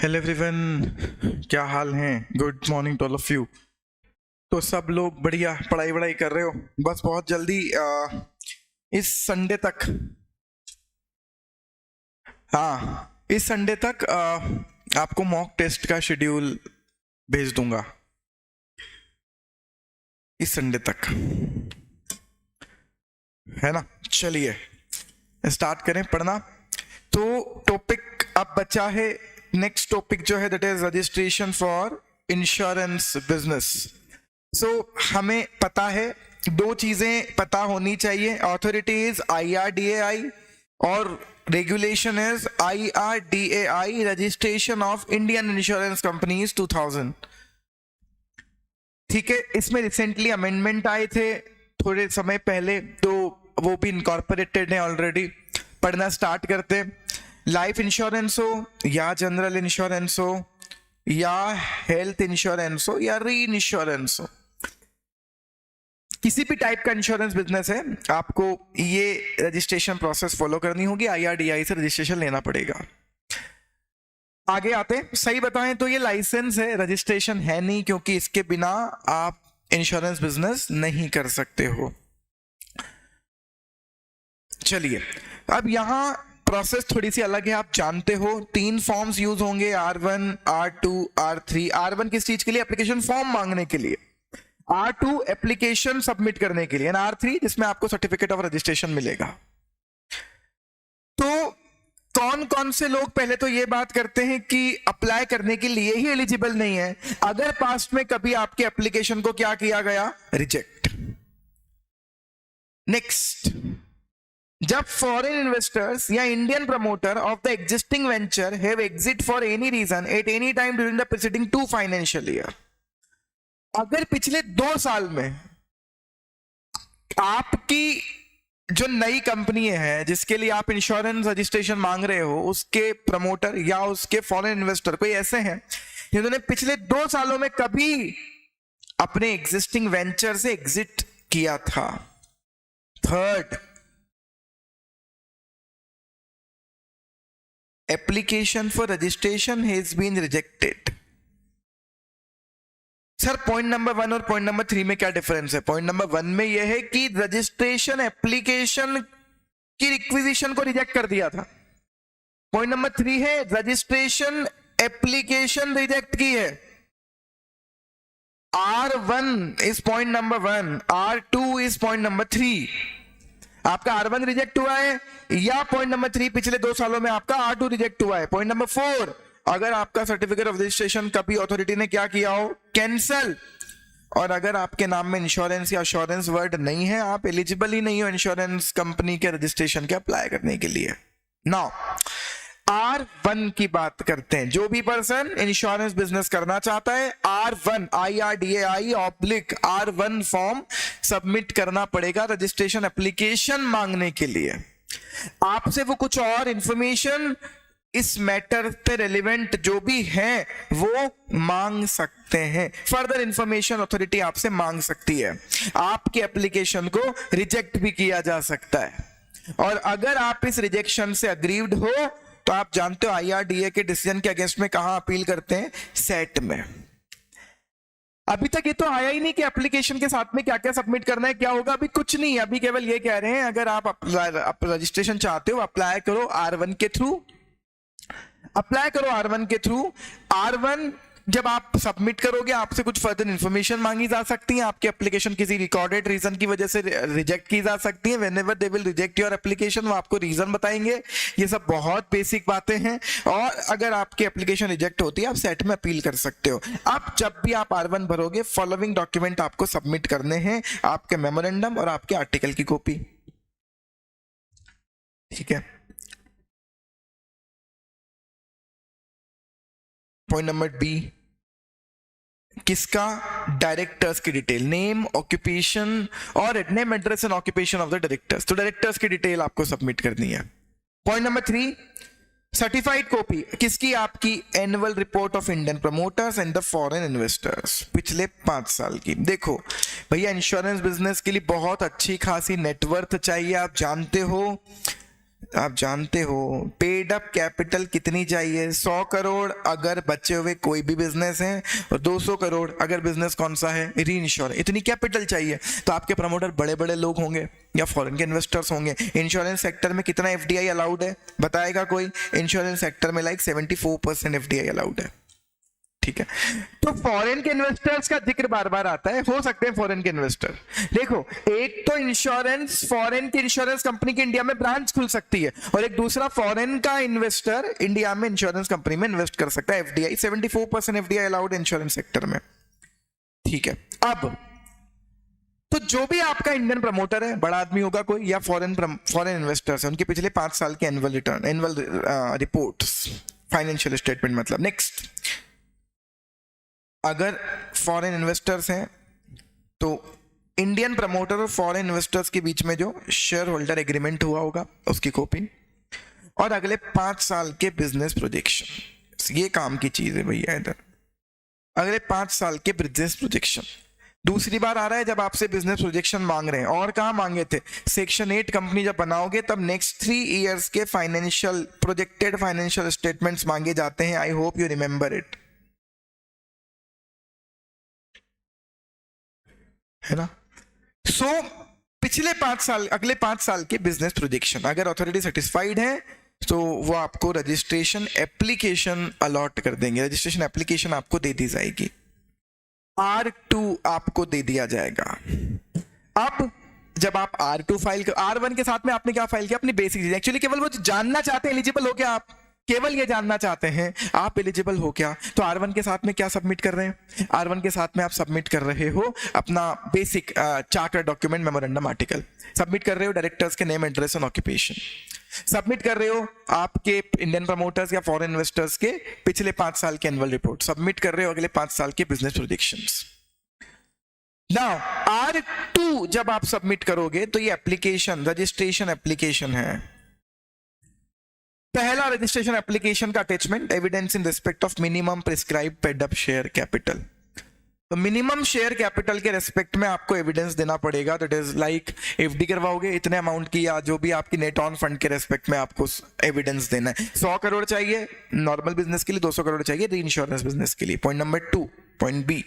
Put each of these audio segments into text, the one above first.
Hello everyone, क्या हाल हैं? Good morning to all of you. तो सब लोग बढ़िया पढ़ाई वढ़ाई कर रहे हो? बस बहुत जल्दी इस संडे तक, हाँ इस संडे तक आपको मॉक टेस्ट का शेड्यूल भेज दूंगा। इस संडे तक है ना? चलिए स्टार्ट करें पढ़ना। तो टॉपिक अब बचा है, नेक्स्ट टॉपिक जो है that is registration for insurance business. So हमें पता है, दो चीजें पता होनी चाहिए। अथॉरिटी इज IRDAI और regulation is IRDAI, registration of Indian insurance companies 2000। ठीक है, इसमें रिसेंटली अमेंडमेंट आए थे थोड़े समय पहले, तो वो भी इनकॉर्पोरेटेड है ऑलरेडी। पढ़ना स्टार्ट करते। लाइफ इंश्योरेंस हो या जनरल इंश्योरेंस हो या हेल्थ इंश्योरेंस हो या री इंश्योरेंस हो, किसी भी टाइप का इंश्योरेंस बिजनेस है, आपको ये रजिस्ट्रेशन प्रोसेस फॉलो करनी होगी। IRDAI से रजिस्ट्रेशन लेना पड़ेगा। आगे आते, सही बताएं तो ये लाइसेंस है, रजिस्ट्रेशन है नहीं, क्योंकि इसके बिना आप इंश्योरेंस बिजनेस नहीं कर सकते हो। चलिए, अब यहां प्रोसेस थोड़ी सी अलग है, आप जानते हो। 3 फॉर्म्स यूज होंगे, R1, R2, R3। R1 किस चीज के लिए? एप्लीकेशन फॉर्म मांगने के लिए। R2 एप्लीकेशन सबमिट करने के लिए, और R3 जिसमें आपको सर्टिफिकेट ऑफ रजिस्ट्रेशन मिलेगा। तो कौन कौन से लोग, पहले तो ये बात करते हैं कि अप्लाई करने के लिए ही एलिजिबल नहीं है अगर पास्ट में कभी आपके एप्लीकेशन को क्या किया गया? रिजेक्ट। नेक्स्ट, जब फॉरेन इन्वेस्टर्स या Indian promoter of the existing venture have exit for any reason at any time during the preceding 2 financial year, अगर पिछले 2 साल में आपकी जो नई कंपनी है जिसके लिए आप इंश्योरेंस रजिस्ट्रेशन मांग रहे हो, उसके प्रमोटर या उसके फॉरेन इन्वेस्टर कोई ऐसे हैं जिन्होंने पिछले 2 सालों में कभी अपने एग्जिस्टिंग वेंचर से एग्जिट किया था। Third, application for registration has been rejected. Sir point number 1 और पॉइंट नंबर 3 में क्या डिफरेंस है? पॉइंट नंबर 1 में यह है कि रजिस्ट्रेशन एप्लीकेशन की रिक्विजिशन को रिजेक्ट कर दिया था। पॉइंट नंबर 3 है रजिस्ट्रेशन एप्लीकेशन रिजेक्ट की है। R1 is point number 1, R2 is point number 3। आपका R1 रिजेक्ट हुआ है, या पॉइंट नंबर 3 पिछले 2 सालों में आपका R2 रिजेक्ट हुआ है। पॉइंट नंबर 4, अगर आपका सर्टिफिकेट ऑफ रजिस्ट्रेशन कभी अथॉरिटी ने क्या किया हो? कैंसल। और अगर आपके नाम में इंश्योरेंस या अश्योरेंस वर्ड नहीं है, आप एलिजिबल ही नहीं हो इंश्योरेंस कंपनी के रजिस्ट्रेशन के अप्लाई करने के लिए। नाउ R1 की बात करते हैं। जो भी पर्सन इंश्योरेंस बिजनेस करना चाहता है, R1 IRDAI/R1 फॉर्म सबमिट करना पड़ेगा रजिस्ट्रेशन एप्लीकेशन मांगने के लिए। आपसे वो कुछ और इंफॉर्मेशन इस मैटर पे रेलिवेंट जो भी है वो मांग सकते हैं। फर्दर इंफॉर्मेशन अथॉरिटी आपसे मांग सकती है। आपके एप्लीकेशन को रिजेक्ट भी किया जा सकता है, और अगर आप इस रिजेक्शन से अग्रीव्ड हो तो आप जानते हो IRDA के डिसीजन के अगेंस्ट में कहां अपील करते हैं? सेट में। अभी तक ये तो आया ही नहीं कि एप्लीकेशन के साथ में क्या क्या सबमिट करना है, क्या होगा, अभी कुछ नहीं। अभी केवल ये कह रहे हैं अगर आप रजिस्ट्रेशन चाहते हो अप्लाई करो R1 के थ्रू। अप्लाई करो R1 के थ्रू। R1 जब आप सबमिट करोगे, आपसे कुछ फर्दर इंफॉर्मेशन मांगी जा सकती है। आपकी एप्लीकेशन किसी रिकॉर्डेड रीजन की वजह से रिजेक्ट की जा सकती है। Whenever they will reject your application, वो आपको रीजन बताएंगे। ये सब बहुत बेसिक बातें हैं। और अगर आपकी एप्लीकेशन रिजेक्ट होती है, आप सेट में अपील कर सकते हो। अब जब भी आप R1 भरोगे, फॉलोइंग डॉक्यूमेंट आपको सबमिट करने हैं, आपके मेमोरेंडम और आपके आर्टिकल की कॉपी। ठीक है। पॉइंट नंबर B, किसका? डायरेक्टर्स की डिटेल, नेम, ऑक्यूपेशन और name, address and occupation of the directors. तो डायरेक्टर्स की डिटेल आपको सबमिट करनी है। पॉइंट नंबर 3, सर्टिफाइड कॉपी किसकी? आपकी annual report of Indian promoters and the foreign investors पिछले 5 साल की। देखो भैया, इंश्योरेंस बिजनेस के लिए बहुत अच्छी खासी नेटवर्थ चाहिए, आप जानते हो। आप जानते हो पेड अप कैपिटल कितनी चाहिए? 100 करोड़ अगर बचे हुए कोई भी बिजनेस है, और 200 करोड़ अगर बिजनेस कौन सा है? री इंश्योरेंस। इतनी कैपिटल चाहिए। तो आपके प्रमोटर बड़े बड़े लोग होंगे या फॉरेन के इन्वेस्टर्स होंगे। इंश्योरेंस सेक्टर में कितना एफडीआई अलाउड है बताएगा कोई? इंश्योरेंस सेक्टर में 74% एफडीआई अलाउड है। ठीक है, तो फॉरेन के इन्वेस्टर्स का जिक्र बार बार आता है, हो सकते हैं फॉरेन के इन्वेस्टर। देखो, एक तो इंश्योरेंस, फॉरेन की इंश्योरेंस कंपनी की इंडिया में ब्रांच खुल सकती है, और एक दूसरा फॉरेन का इन्वेस्टर इंडिया में इंश्योरेंस कंपनी में इन्वेस्ट कर सकता है। एफडीआई 74% एफडीआई अलाउड है इंश्योरेंस सेक्टर में। ठीक है, अब तो जो भी आपका इंडियन प्रमोटर है, बड़ा आदमी होगा कोई या फॉरेन इन्वेस्टर्स है, उनके पिछले 5 साल के annual return, annual reports, financial statement मतलब। नेक्स्ट, अगर फॉरेन इन्वेस्टर्स हैं तो इंडियन प्रमोटर और फॉरेन इन्वेस्टर्स के बीच में जो शेयर होल्डर एग्रीमेंट हुआ होगा उसकी कॉपी, और अगले 5 साल के बिजनेस प्रोजेक्शन। ये काम की चीज है भैया इधर, अगले 5 साल के बिजनेस प्रोजेक्शन। दूसरी बार आ रहा है जब आपसे बिजनेस प्रोजेक्शन मांग रहे हैं, और कहाँ मांगे थे? सेक्शन 8 कंपनी जब बनाओगे तब नेक्स्ट 3 इयर्स के फाइनेंशियल प्रोजेक्टेड फाइनेंशियल स्टेटमेंट्स मांगे जाते हैं। I hope you remember it, है ना? सो पिछले 5 साल, अगले 5 साल के बिजनेस प्रोजेक्शन, अगर अथॉरिटी सेटिस्फाइड है तो वो आपको रजिस्ट्रेशन एप्लीकेशन अलॉट कर देंगे। रजिस्ट्रेशन एप्लीकेशन आपको दे दी जाएगी, R2 आपको दे दिया जाएगा। अब जब आप R2 फाइल, R1 के साथ में आपने क्या फाइल किया? अपनी बेसिक चीज। एक्चुअली केवल वो जानना चाहते हैं एलिजिबल हो क्या आप, केवल ये जानना चाहते हैं आप एलिजिबल हो क्या। तो R1 के साथ में क्या सबमिट कर रहे हैं? R1 के साथ में आप सबमिट कर रहे हो अपना basic charter document memorandum article, submit कर रहे हो डायरेक्टर्स के नेम, एड्रेस और ऑक्यूपेशन, सबमिट कर रहे हो आपके इंडियन प्रमोटर्स या फॉरेन इन्वेस्टर्स के पिछले 5 साल के एनुअल रिपोर्ट, सबमिट कर रहे हो अगले 5 साल के बिजनेस प्रोजेक्शंस। नाउ R2 जब आप सबमिट करोगे तो ये एप्लीकेशन रजिस्ट्रेशन एप्लीकेशन है। पहला रजिस्ट्रेशन एप्लीकेशन का attachment, evidence in respect of minimum prescribe paid up share capital. तो मिनिमम शेयर कैपिटल के रेस्पेक्ट में आपको एविडेंस देना पड़ेगा। दैट इज लाइक एफडी करवाओगे इतने अमाउंट की, या जो भी आपकी नेट ऑन फंड के रेस्पेक्ट में आपको एविडेंस देना है। 100 करोड़ चाहिए नॉर्मल बिजनेस के लिए, 200 करोड़ चाहिए री इंश्योरेंस बिजनेस के लिए। Point number 2, point B,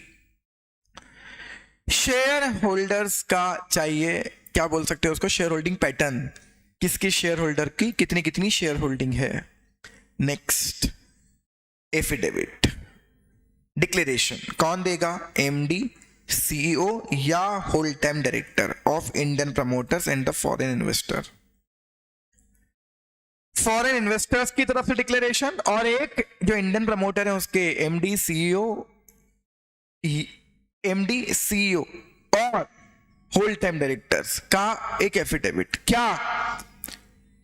share holders का चाहिए, क्या बोल सकते हो उसको, शेयर होल्डिंग पैटर्न, किसकी शेयर होल्डर की कितनी कितनी शेयर होल्डिंग है। नेक्स्ट, एफिडेविट, डिक्लेरेशन कौन देगा? एमडी, सीईओ या whole time director of Indian promoters and the foreign investor. Foreign investors की तरफ से डिक्लेरेशन, और एक जो इंडियन प्रमोटर है उसके एमडी, सीईओ और होल टाइम डायरेक्टर्स का एक एफिडेविट। क्या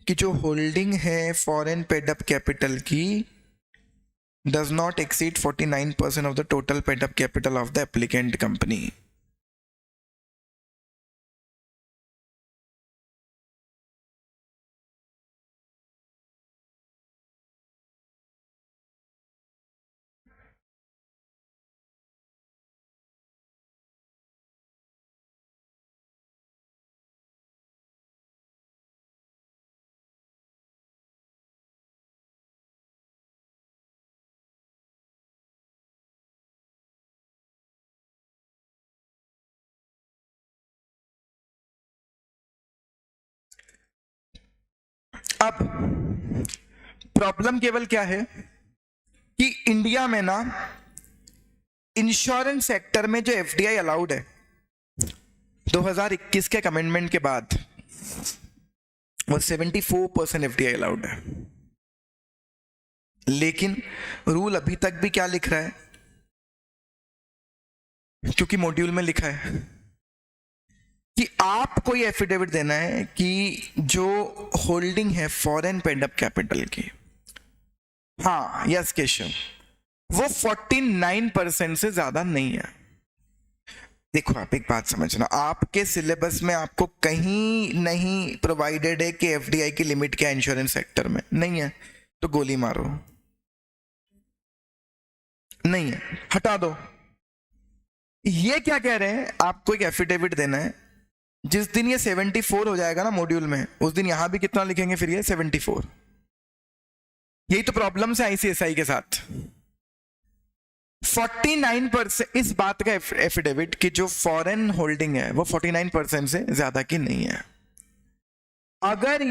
कि जो होल्डिंग है फॉरेन पेड अप कैपिटल की does not exceed 49% of the total paid up capital of the applicant company. अब प्रॉब्लम केवल क्या है कि इंडिया में ना इंश्योरेंस सेक्टर में जो एफडीआई अलाउड है 2021 के अमेंडमेंट के बाद, वो 74% एफडीआई अलाउड है। लेकिन रूल अभी तक भी क्या लिख रहा है, क्योंकि मॉड्यूल में लिखा है कि आपको ये एफिडेविट देना है कि जो होल्डिंग है फॉरेन पेड अप कैपिटल की, हाँ यस केशव, वो 49% से ज्यादा नहीं है। देखो आप एक बात समझना, आपके सिलेबस में आपको कहीं नहीं प्रोवाइडेड है कि एफडीआई की लिमिट क्या इंश्योरेंस सेक्टर में, नहीं है तो गोली मारो, नहीं है हटा दो। ये क्या कह रहे हैं, आपको एक एफिडेविट देना है जिस दिन ये 74 हो जाएगा ना मॉड्यूल में, उस दिन यहां भी कितना लिखेंगे फिर ये 74। यही तो प्रॉब्लम है आईसीएसआई के साथ। 49% इस बात का एफिडेविट कि जो फॉरेन होल्डिंग है वो 49% से ज्यादा की नहीं है। अगर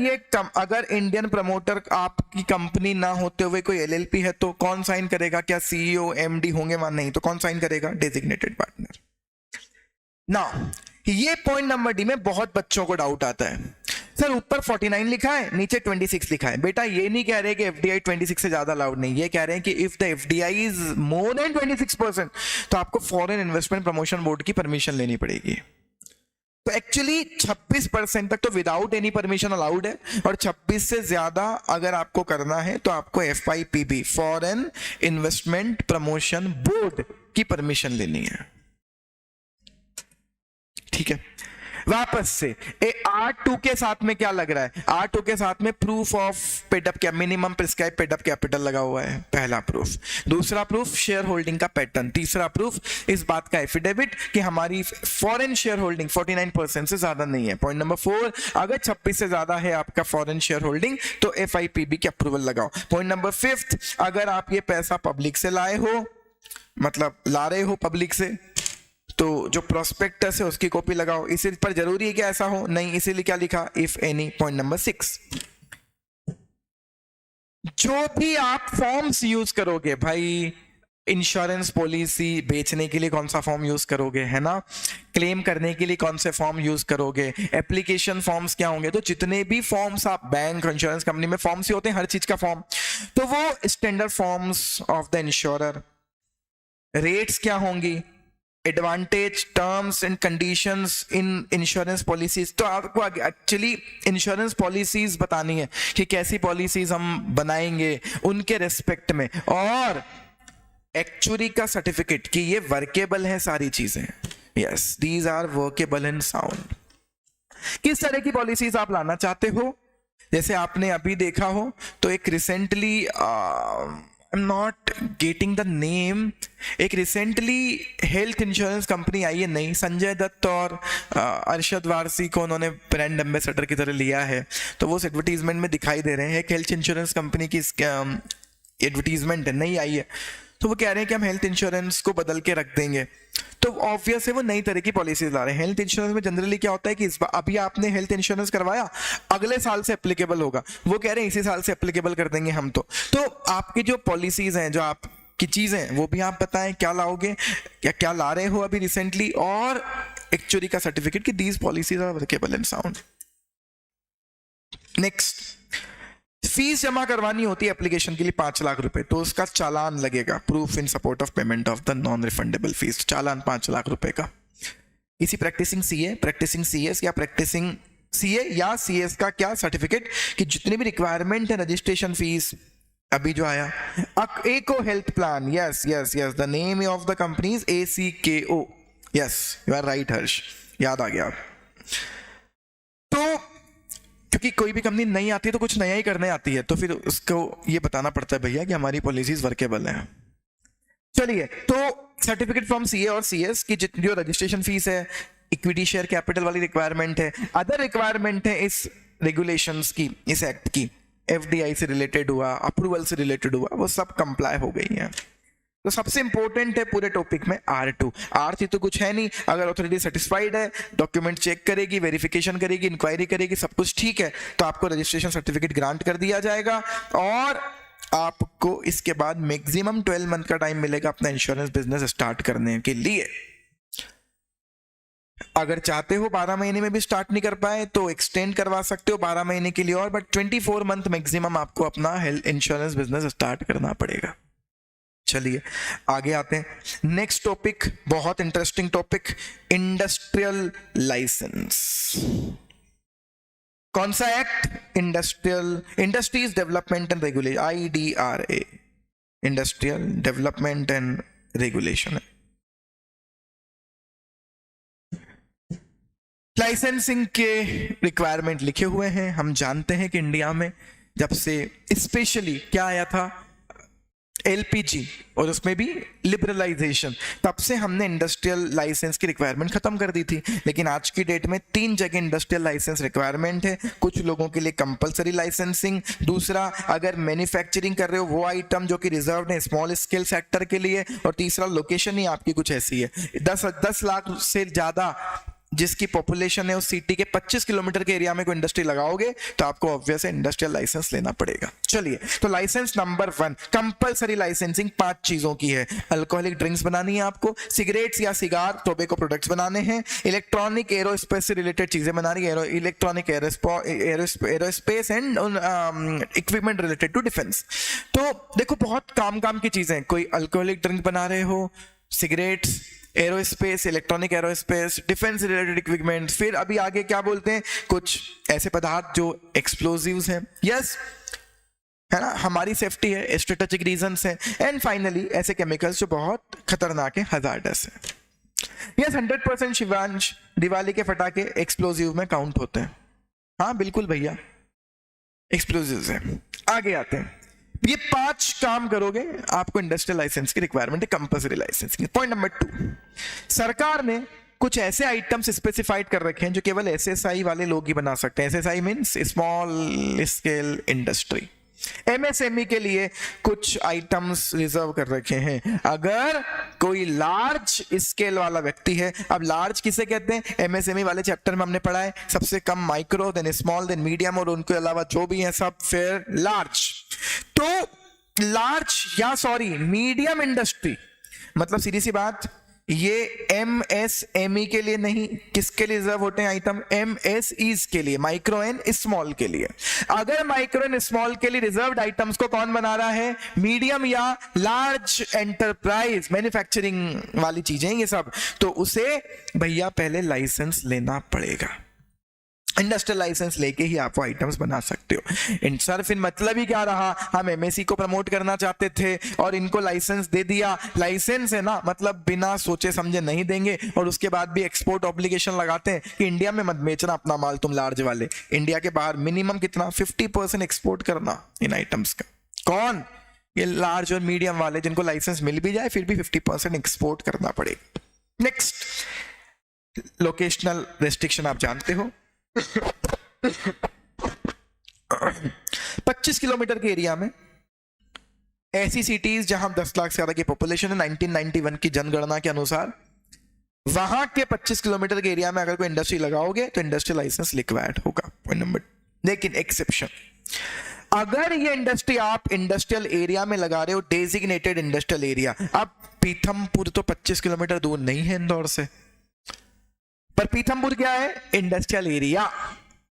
इंडियन प्रमोटर आपकी कंपनी ना होते हुए कोई एलएलपी है तो कौन साइन करेगा? क्या सीईओ एमडी होंगे वहां? नहीं, तो कौन साइन करेगा? Designated partner. ना ये पॉइंट नंबर डी में बहुत बच्चों को डाउट आता है, सर ऊपर 49 लिखा है, नीचे 26 लिखा है। बेटा ये नहीं कह रहे कि एफडीआई 26 से ज्यादा अलाउड नहीं, ये कह रहे हैं कि if the FDI is more than 26% तो आपको फॉरेन इन्वेस्टमेंट प्रमोशन बोर्ड की परमिशन लेनी पड़ेगी। तो एक्चुअली 26% तक तो विदाउट एनी परमिशन अलाउड है, और 26 से ज्यादा अगर आपको करना है तो आपको FIPB foreign investment promotion board की परमिशन लेनी है। ठीक है, वापस से R2 के साथ में क्या लग रहा है? R2 के साथ में proof of paid up minimum prescribe paid up capital लगा हुआ है, पहला प्रूफ। दूसरा प्रूफ शेयर होल्डिंग का पैटर्न। तीसरा प्रूफ इस बात का एफिडेविट कि हमारी फॉरेन शेयर होल्डिंग 49% से ज्यादा नहीं है। पॉइंट नंबर 4, अगर 26 से ज्यादा है आपका फॉरेन शेयर होल्डिंग तो एफआईपीबी की अप्रूवल लगाओ। पॉइंट नंबर 5, अगर आप ये पैसा पब्लिक से लाए हो, मतलब ला रहे हो पब्लिक से, तो जो प्रोस्पेक्टस है उसकी कॉपी लगाओ। इसी पर जरूरी है कि ऐसा हो? नहीं, इसीलिए क्या लिखा? If any. पॉइंट नंबर 6, जो भी आप फॉर्म्स यूज करोगे भाई, इंश्योरेंस पॉलिसी बेचने के लिए कौन सा फॉर्म यूज करोगे, है ना, क्लेम करने के लिए कौन से फॉर्म यूज करोगे, एप्लीकेशन फॉर्म्स क्या होंगे, तो जितने भी फॉर्म्स आप बैंक इंश्योरेंस कंपनी में फॉर्म्स ही होते हैं हर चीज का फॉर्म, तो वो standard forms of the insurer. Rates क्या होंगी, advantage, terms and conditions in insurance policies. तो आपको एक्चुअली इंश्योरेंस पॉलिसीज बतानी है कि कैसी पॉलिसीज हम बनाएंगे उनके रेस्पेक्ट में, और एक्चुअली का सर्टिफिकेट कि ये वर्केबल है सारी चीजें। Yes, these are workable and sound. किस तरह की पॉलिसीज आप लाना चाहते हो? जैसे आपने अभी देखा हो तो एक recently not getting the name, एक रिसेंटली हेल्थ इंश्योरेंस कंपनी आई है नई, संजय दत्त और अरशद वारसी को उन्होंने ब्रांड एम्बेसडर की तरह लिया है, तो वो एडवर्टीजमेंट में दिखाई दे रहे हैं। एक हेल्थ इंश्योरेंस कंपनी की एडवर्टीजमेंट है, नई आई है, तो वो कह रहे हैं कि हम हेल्थ इंश्योरेंस को बदल के रख देंगे। तो ऑब्वियस है वो नई तरह की पॉलिसीज ला रहे हैं। हेल्थ इंश्योरेंस में जनरली क्या होता है कि इस बार अभी आपने हेल्थ इंश्योरेंस करवाया, अगले साल से एप्लीकेबल होगा, वो कह रहे हैं इसी साल से एप्लीकेबल कर देंगे हम। तो आपकी जो पॉलिसीज हैं, जो आपकी चीजें हैं, वो भी आप बताएं क्या लाओगे या क्या ला रहे हो अभी रिसेंटली, और एक्चुअली का सर्टिफिकेट कि these policies are workable and sound. Next, fees जमा करवानी होती है एप्लीकेशन के लिए 5 लाख रुपए, तो उसका चालान लगेगा, proof in support of payment of the non refundable fees, चालान 5 लाख रुपए का। इसी प्रैक्टिसिंग सीए, प्रैक्टिसिंग सीएस या प्रैक्टिसिंग सीए या सीएस का क्या सर्टिफिकेट कि जितनी भी रिक्वायरमेंट है रजिस्ट्रेशन फीस, अभी जो आया ACO health plan, yes yes yes, the name of the company is ACKO, yes you are right Harsh, याद आ गया। तो क्योंकि कोई भी कंपनी नई आती है तो कुछ नया ही करने आती है, तो फिर उसको ये बताना पड़ता है भैया कि हमारी पॉलिसीज वर्केबल हैं। चलिए, तो सर्टिफिकेट फ्रॉम सीए और सीएस की जितनी जो रजिस्ट्रेशन फीस है, इक्विटी शेयर कैपिटल वाली रिक्वायरमेंट है, अदर रिक्वायरमेंट है इस रेगुलेशंस की, इस एक्ट की, एफडीआई से रिलेटेड हुआ, अप्रूवल से रिलेटेड हुआ, वो सब कंप्लाई हो गई है। तो सबसे इंपॉर्टेंट है पूरे टॉपिक में R2। R3 तो कुछ है नहीं, अगर अथॉरिटी सेटिस्फाइड है, डॉक्यूमेंट चेक करेगी, वेरिफिकेशन करेगी, इंक्वायरी करेगी, सब कुछ ठीक है, तो आपको रजिस्ट्रेशन सर्टिफिकेट ग्रांट कर दिया जाएगा, और आपको इसके बाद मैक्सिमम 12 मंथ का टाइम मिलेगा अपना इंश्योरेंस बिजनेस स्टार्ट करने के लिए। अगर चाहते हो 12 महीने में भी स्टार्ट नहीं कर पाए तो एक्सटेंड करवा सकते हो 12 महीने के लिए और, बट 24 मंथ मैक्सिमम आपको अपना हेल्थ इंश्योरेंस बिजनेस स्टार्ट करना पड़ेगा। चलिए आगे आते हैं। नेक्स्ट टॉपिक बहुत इंटरेस्टिंग टॉपिक, इंडस्ट्रियल लाइसेंस। कौन सा act? Industries development and regulation, IDRA, industrial development and regulation. Licensing के रिक्वायरमेंट लिखे हुए हैं। हम जानते हैं कि इंडिया में जब से स्पेशली क्या आया था, एलपीजी और उसमें भी लिबरलाइजेशन, तब से हमने इंडस्ट्रियल लाइसेंस की रिक्वायरमेंट खत्म कर दी थी। लेकिन आज की डेट में 3 जगह इंडस्ट्रियल लाइसेंस रिक्वायरमेंट है। कुछ लोगों के लिए कंपलसरी लाइसेंसिंग, दूसरा अगर मैन्युफैक्चरिंग कर रहे हो वो आइटम जो कि रिजर्व है स्मॉल स्केल सेक्टर के लिए, और तीसरा लोकेशन ही आपकी कुछ ऐसी है 10 लाख से ज्यादा जिसकी पॉपुलेशन है उस सिटी के 25 किलोमीटर के एरिया में कोई इंडस्ट्री लगाओगे तो आपको ऑब्वियस है इंडस्ट्रियल लाइसेंस लेना पड़ेगा। चलिए, तो लाइसेंस नंबर 1 कंपलसरी लाइसेंसिंग 5 चीजों की है। अल्कोहलिक ड्रिंक्स बनानी है आपको, सिगरेट्स या सिगार टोबैको प्रोडक्ट्स बनाने हैं, इलेक्ट्रॉनिक एरोस्पेस से रिलेटेड चीजें बनानी है, electronic aerospace and equipment related to defence. तो देखो बहुत काम की चीजें, कोई अल्कोहलिक ड्रिंक बना रहे हो, cigarettes, aerospace, electronic aerospace, defence related equipment, फिर अभी आगे क्या बोलते हैं, कुछ ऐसे पदार्थ जो एक्सप्लोजिव्स हैं, यस है ना, हमारी सेफ्टी है, स्ट्रेटेजिक रीजंस हैं, एंड फाइनली ऐसे केमिकल्स जो बहुत खतरनाक है, हजार्डस है। यस 100% शिवांश, दिवाली के फटाके एक्सप्लोजिव में काउंट होते हैं। हाँ बिल्कुल भैया, एक्सप्लोजिव्स हैं। आगे आते हैं, ये 5 काम करोगे आपको इंडस्ट्रियल लाइसेंस की रिक्वायरमेंट है, कंपल्सरी लाइसेंस की। पॉइंट नंबर 2, सरकार ने कुछ ऐसे आइटम्स स्पेसिफाइड कर रखे हैं जो केवल एसएसआई वाले लोग ही बना सकते हैं। SSI means small scale industry. MSME के लिए कुछ आइटम्स रिजर्व कर रखे हैं। अगर कोई लार्ज स्केल वाला व्यक्ति है, अब लार्ज किसे कहते हैं, एमएसएमई वाले चैप्टर में हमने पढ़ा है, सबसे कम micro, then small, then medium, और उनके अलावा जो भी है सब फिर लार्ज। तो लार्ज या सॉरी मीडियम इंडस्ट्री, मतलब सीधी सी बात, ये एमएसएमई के लिए नहीं, किसके लिए रिजर्व होते हैं आइटम, एमएसईज के लिए, माइक्रो एंड स्मॉल के लिए। अगर माइक्रो एंड स्मॉल के लिए रिजर्व्ड आइटम्स को कौन बना रहा है, मीडियम या लार्ज एंटरप्राइज, मैन्युफैक्चरिंग वाली चीजें ये सब, तो उसे भैया पहले लाइसेंस लेना पड़ेगा। इंडस्ट्रियल लाइसेंस लेके ही आप वो आइटम्स बना सकते हो। सर फिर मतलब ही क्या रहा, हम एमएससी को प्रमोट करना चाहते थे और इनको लाइसेंस दे दिया। लाइसेंस है ना, मतलब बिना सोचे समझे नहीं देंगे, और उसके बाद भी एक्सपोर्ट ऑब्लिगेशन लगाते हैं कि इंडिया में मत बेचना अपना माल तुम लार्ज वाले, इंडिया के बाहर मिनिमम कितना 50% एक्सपोर्ट करना इन आइटम्स का। कौन, ये लार्ज और मीडियम वाले जिनको लाइसेंस मिल भी जाए फिर भी 50% एक्सपोर्ट करना पड़ेगा। नेक्स्ट, लोकेशनल रेस्ट्रिक्शन आप जानते हो, 25 किलोमीटर के एरिया में ऐसी सिटीज जहां 10 लाख से ज्यादा की पॉपुलेशन है, 1991 की जनगणना के अनुसार, वहां के 25 किलोमीटर के एरिया में अगर कोई इंडस्ट्री लगाओगे तो इंडस्ट्रियल लाइसेंस रिक्वायर्ड होगा। पॉइंट नंबर, लेकिन एक्सेप्शन, अगर ये इंडस्ट्री आप इंडस्ट्रियल एरिया में लगा रहे हो, डेजिग्नेटेड इंडस्ट्रियल एरिया, अब पीथमपुर तो 25 किलोमीटर दूर नहीं है इंदौर से, पर पीथमपुर क्या है, इंडस्ट्रियल एरिया,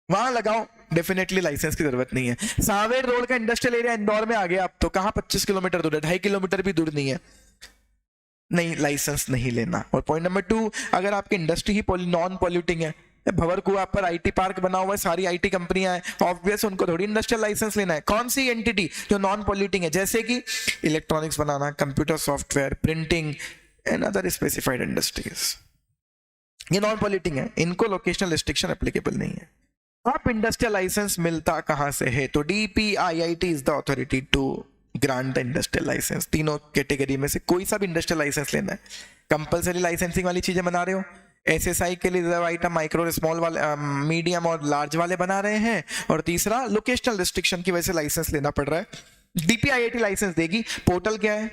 वहां लगाओ, डेफिनेटली लाइसेंस की जरूरत नहीं है। सावेर रोड का इंडस्ट्रियल एरिया इंदौर में आ गया, अब तो कहां 25 किलोमीटर दूर है, 2.5 किलोमीटर भी दूर नहीं है, नहीं लाइसेंस नहीं लेना। और पॉइंट नंबर 2, अगर आपकी इंडस्ट्री ही नॉन पॉल्यूटिंग है, भवर कुआ पर आईटी पार्क बना हुआ है, सारी आईटी कंपनियां हैं, ऑब्वियस उनको थोड़ी इंडस्ट्रियल लाइसेंस लेना है। कौन सी एंटिटी जो नॉन पॉल्यूटिंग है, जैसे कि electronics banana, computer software, printing and other specified industries, ये नॉन पॉल्यूटिंग है, इनको लोकेशनल रिस्ट्रिक्शन एप्लीकेबल नहीं है। अब इंडस्ट्रियल लाइसेंस मिलता कहां से है, तो DPIIT is the authority to grant the industrial licence. तीनों कैटेगरी में से कोई सा भी इंडस्ट्रियल लाइसेंस लेना है, कंपलसरी लाइसेंसिंग वाली चीजें बना रहे हो, SSI के लिए रिजर्व आइटम माइक्रो, स्मॉल वाले, मीडियम और लार्ज वाले बना रहे हैं, और तीसरा लोकेशनल रिस्ट्रिक्शन की वजह से लाइसेंस लेना पड़ रहा है। DPIIT लाइसेंस देगी। पोर्टल क्या है,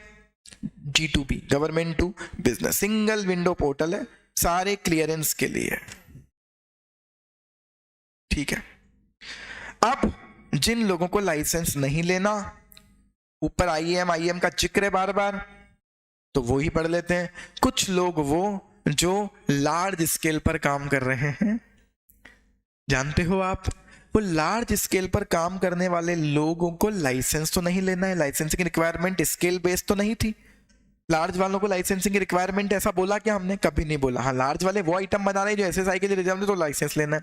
G2B, government to business, single window portal है, सारे क्लियरेंस के लिए, ठीक है। अब जिन लोगों को लाइसेंस नहीं लेना, ऊपर IAM का जिक्र है बार बार, तो वो ही पढ़ लेते हैं। कुछ लोग वो जो लार्ज स्केल पर काम कर रहे हैं, जानते हो आप, वो लार्ज स्केल पर काम करने वाले लोगों को लाइसेंस तो नहीं लेना है, लाइसेंसिंग रिक्वायरमेंट स्केल बेस्ड तो नहीं थी। लार्ज वालों को लाइसेंसिंग की रिक्वायरमेंट ऐसा बोला क्या हमने, कभी नहीं बोला। हाँ, लार्ज वाले वो आइटम बना रहे हैं जो SSI के लिए रिजर्व है, तो लाइसेंस लेना है।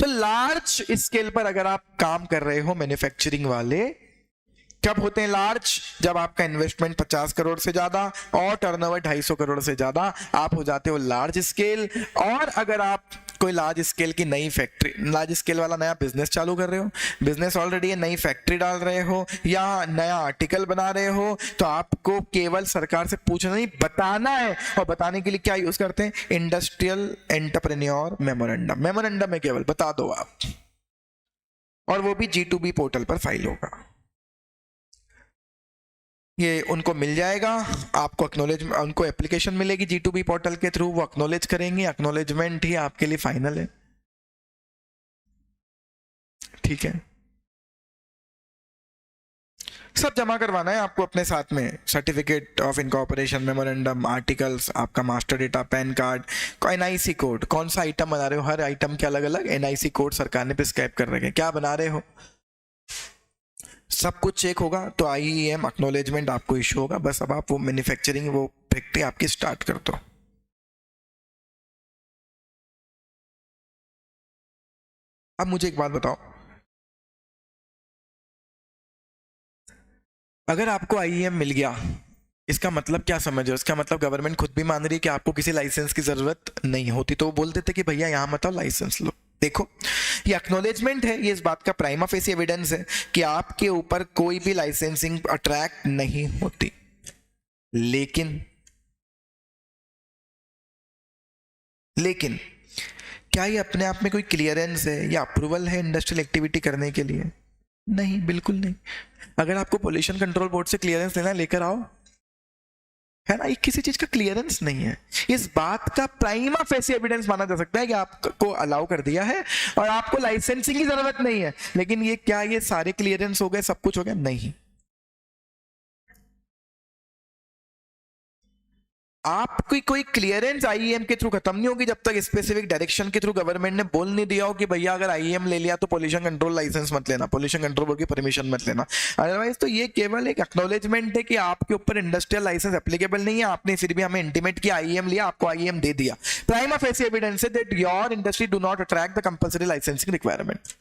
तो लार्ज स्केल पर अगर आप काम कर रहे हो, मैन्युफैक्चरिंग वाले कब होते हैं लार्ज, जब आपका इन्वेस्टमेंट 50 करोड़ से ज्यादा और टर्नओवर 250 करोड़ से ज्यादा, आप हो जाते हो लार्ज स्केल। और अगर आप कोई लार्ज स्केल की नई फैक्ट्री, लार्ज स्केल वाला नया बिजनेस चालू कर रहे हो, बिजनेस ऑलरेडी है, नई फैक्ट्री डाल रहे हो या नया आर्टिकल बना रहे हो, तो आपको केवल सरकार से पूछना नहीं, बताना है। और बताने के लिए क्या यूज करते हैं? Industrial entrepreneur memorandum. मेमोरेंडम में केवल बता दो आप, और वो भी G2B पोर्टल पर फाइल होगा। ये उनको मिल जाएगा, आपको एक्नॉलेज, उनको एप्लीकेशन मिलेगी G2B पोर्टल के थ्रू, वो एक्नॉलेज करेंगे, एक्नॉलेजमेंट ही आपके लिए फाइनल है। ठीक है, सब जमा करवाना है आपको अपने साथ में, certificate of incorporation, memorandum, articles, आपका master data, PAN card, NIC code, कौन सा आइटम बना रहे हो, हर आइटम के अलग अलग NIC कोड सरकार ने प्रिस्क्राइब कर रखे हैं, क्या बना रहे हो, सब कुछ चेक होगा तो IEM एक्नॉलेजमेंट आपको इशू होगा। बस अब आप वो मैन्युफैक्चरिंग, वो फैक्ट्री आपकी स्टार्ट कर दो। अब मुझे एक बात बताओ, अगर आपको IEM मिल गया, इसका मतलब क्या समझ हो? इसका मतलब गवर्नमेंट खुद भी मान रही है कि आपको किसी लाइसेंस की जरूरत नहीं होती, तो वो बोलते थे कि भैया यहां मत आओ, लाइसेंस लो। देखो, ये एक्नॉलेजमेंट है, ये इस बात का प्राइमा फेसी एविडेंस है कि आपके ऊपर कोई भी लाइसेंसिंग अट्रैक्ट नहीं होती। लेकिन क्या ये अपने आप में कोई क्लियरेंस है या अप्रूवल है इंडस्ट्रियल एक्टिविटी करने के लिए? नहीं, बिल्कुल नहीं। अगर आपको पोल्यूशन कंट्रोल बोर्ड से क्लियरेंस लेना, लेकर आओ, है ना, ये किसी चीज का क्लियरेंस नहीं है। इस बात का प्राइमा फेसी एविडेंस माना जा सकता है कि आपको अलाउ कर दिया है और आपको लाइसेंसिंग की जरूरत नहीं है। लेकिन ये क्या ये सारे क्लियरेंस हो गए, सब कुछ हो गया? नहीं। आपकी कोई क्लियरेंस IEM के थ्रू खत्म नहीं होगी जब तक स्पेसिफिक डायरेक्शन के थ्रू गवर्नमेंट ने बोल नहीं दिया हो कि भैया अगर IEM ले लिया तो पोल्यूशन कंट्रोल लाइसेंस मत लेना, पोल्यूशन कंट्रोल बोर्ड की परमिशन मत लेना। अदरवाइज तो ये केवल एक एक्नॉलेजमेंट है कि आपके ऊपर इंडस्ट्रियल लाइसेंस एप्लीकेबल नहीं है, आपने फिर भी हमें इंटीमेट किया, IEM लिया, आपको IEM दे दिया। प्राइमा फेसी एविडेंस है that your industry do not attract the compulsory licensing requirement.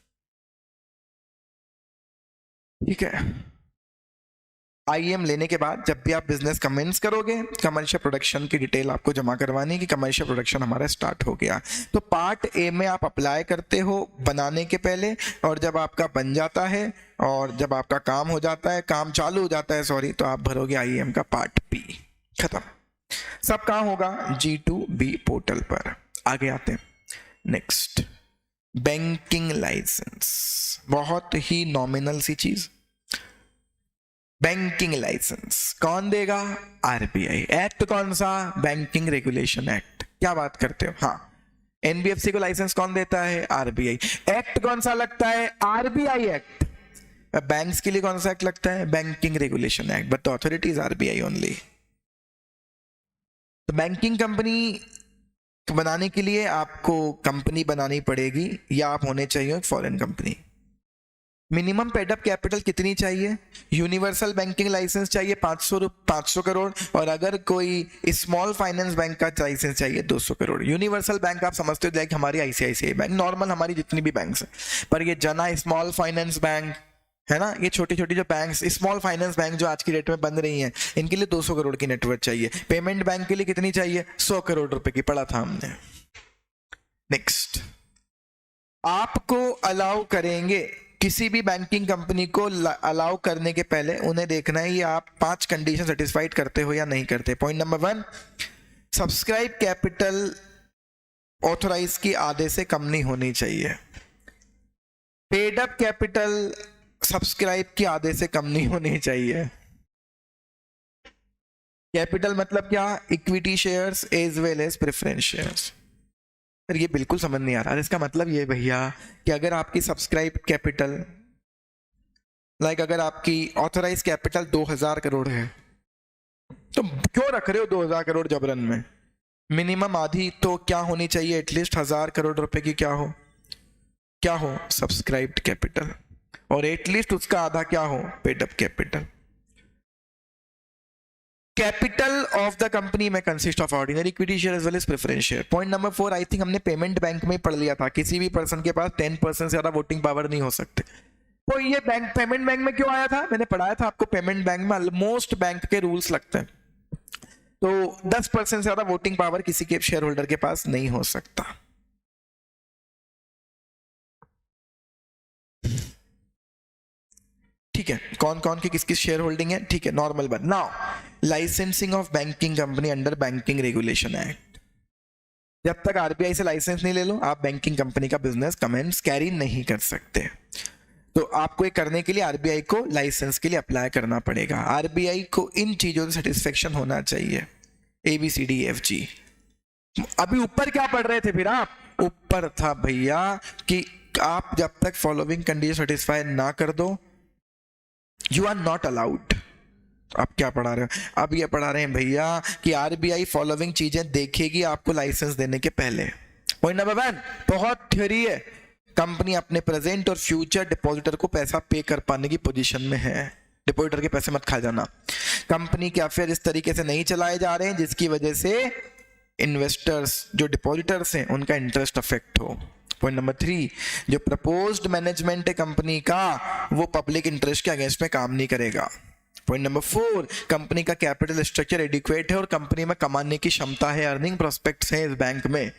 ठीक है, IEM लेने के बाद जब भी आप बिजनेस कमेंस करोगे, कमर्शियल प्रोडक्शन की डिटेल आपको जमा करवानी कि कमर्शियल प्रोडक्शन हमारा स्टार्ट हो गया। तो पार्ट A में आप अप्लाई करते हो बनाने के पहले, और जब आपका बन जाता है और जब आपका काम हो जाता है, काम चालू हो जाता है सॉरी, तो आप भरोगे IEM का पार्ट B। खत्म, सब काम होगा G2B पोर्टल पर। आगे आते हैं नेक्स्ट, बैंकिंग लाइसेंस, बहुत ही नॉमिनल सी चीज। बैंकिंग लाइसेंस कौन देगा? RBI। एक्ट कौन सा? Banking regulation act. क्या बात करते हो? हाँ, NBFC को लाइसेंस कौन देता है? RBI। एक्ट कौन सा लगता है? RBI act. बैंक्स के लिए कौन सा एक्ट लगता है? Banking regulation act, but the authority is RBI only. तो बैंकिंग कंपनी बनाने के लिए आपको कंपनी बनानी पड़ेगी या आप होने चाहिए foreign company. Minimum paid up capital कितनी चाहिए? यूनिवर्सल बैंकिंग लाइसेंस चाहिए 500 करोड़, और अगर कोई स्मॉल फाइनेंस बैंक का लाइसेंस चाहिए 200 करोड़। यूनिवर्सल बैंक आप समझते हो लाइक हमारी ICICI बैंक, नॉर्मल हमारी जितनी भी बैंक्स हैं, पर ये जना स्मॉल फाइनेंस बैंक है ना, ये छोटी छोटी जो बैंक्स, स्मॉल फाइनेंस बैंक जो आज की डेट में बन रही हैं, इनके लिए 200 करोड़ की नेटवर्क चाहिए। पेमेंट बैंक के लिए कितनी चाहिए? 100 करोड़ रुपए की, पढ़ा था हमने। नेक्स्ट, आपको अलाउ करेंगे किसी भी बैंकिंग कंपनी को अलाउ करने के पहले उन्हें देखना है ये आप 5 कंडीशन सेटिस्फाइड करते हो या नहीं करते। Point number 1, subscribe capital authorise की आधे से कम नहीं होनी चाहिए। पेड अप कैपिटल सब्सक्राइब की आधे से कम नहीं होनी चाहिए। कैपिटल मतलब क्या? Equity shares as well as preference shares. पर ये बिल्कुल समझ नहीं आ रहा। इसका मतलब ये भैया कि अगर आपकी सब्सक्राइब कैपिटल लाइक अगर आपकी ऑथराइज कैपिटल 2000 करोड़ है, तो क्यों रख रहे हो 2000 करोड़ जबरन में? मिनिमम आधी तो क्या होनी चाहिए? एटलीस्ट 1000 करोड़ रुपए की क्या हो सब्सक्राइब्ड कैपिटल, और एटलीस्ट उसका आधा क्या हो? Paid up capital. Capital of the company में consist of ordinary equity share as well as preference share. Point number 4 I think हमने पेमेंट बैंक में पढ़ लिया था, किसी भी पर्सन के पास 10% से ज्यादा वोटिंग पावर नहीं हो सकते। तो ये बैंक पेमेंट बैंक में क्यों आया था? मैंने पढ़ाया था आपको, पेमेंट बैंक में ऑलमोस्ट बैंक के रूल्स लगते हैं, तो 10% से ज्यादा वोटिंग पावर किसी के शेयर होल्डर के पास नहीं हो सकता। ठीक है, कौन कौन की किस किस शेयर होल्डिंग है, ठीक है, normal one. Now licensing of banking company under banking regulation act. जब तक आरबीआई से लाइसेंस नहीं ले लो, आप बैंकिंग कंपनी का बिजनेस कमेंस कैरी नहीं कर सकते। तो आपको ये करने के लिए आरबीआई को लाइसेंस के लिए अप्लाई करना पड़ेगा। आरबीआई को इन चीजों से सेटिस्फेक्शन होना चाहिए, ABCDEFG। अभी ऊपर क्या पढ़ रहे थे फिर आप? ऊपर था भैया कि आप जब तक फॉलोइंग कंडीशन सेटिस्फाई ना कर दो, यू आर नॉट अलाउड। आप क्या पढ़ा रहे हो? अब ये पढ़ा रहे हैं भैया कि आरबीआई फॉलोइंग चीजें देखेगी आपको लाइसेंस देने के पहले। पॉइंट नंबर 1, बहुत थ्योरी है। कंपनी अपने प्रेजेंट और फ्यूचर डिपॉजिटर को पैसा पे कर पाने की पोजीशन में है। डिपॉजिटर के पैसे मत खा जाना। कंपनी के अफेयर इस तरीके से नहीं चलाए जा रहे हैं जिसकी वजह से इन्वेस्टर्स जो डिपॉजिटर्स हैं उनका इंटरेस्ट अफेक्ट हो। पॉइंट नंबर 3, जो प्रपोज्ड मैनेजमेंट है कंपनी का वो पब्लिक इंटरेस्ट के अगेंस्ट में काम नहीं करेगा। पॉइंट नंबर 4, कंपनी का कैपिटल स्ट्रक्चर एडिक्वेट है और कंपनी में कमाने की क्षमता है, अर्निंग प्रोस्पेक्ट्स हैं इस बैंक में।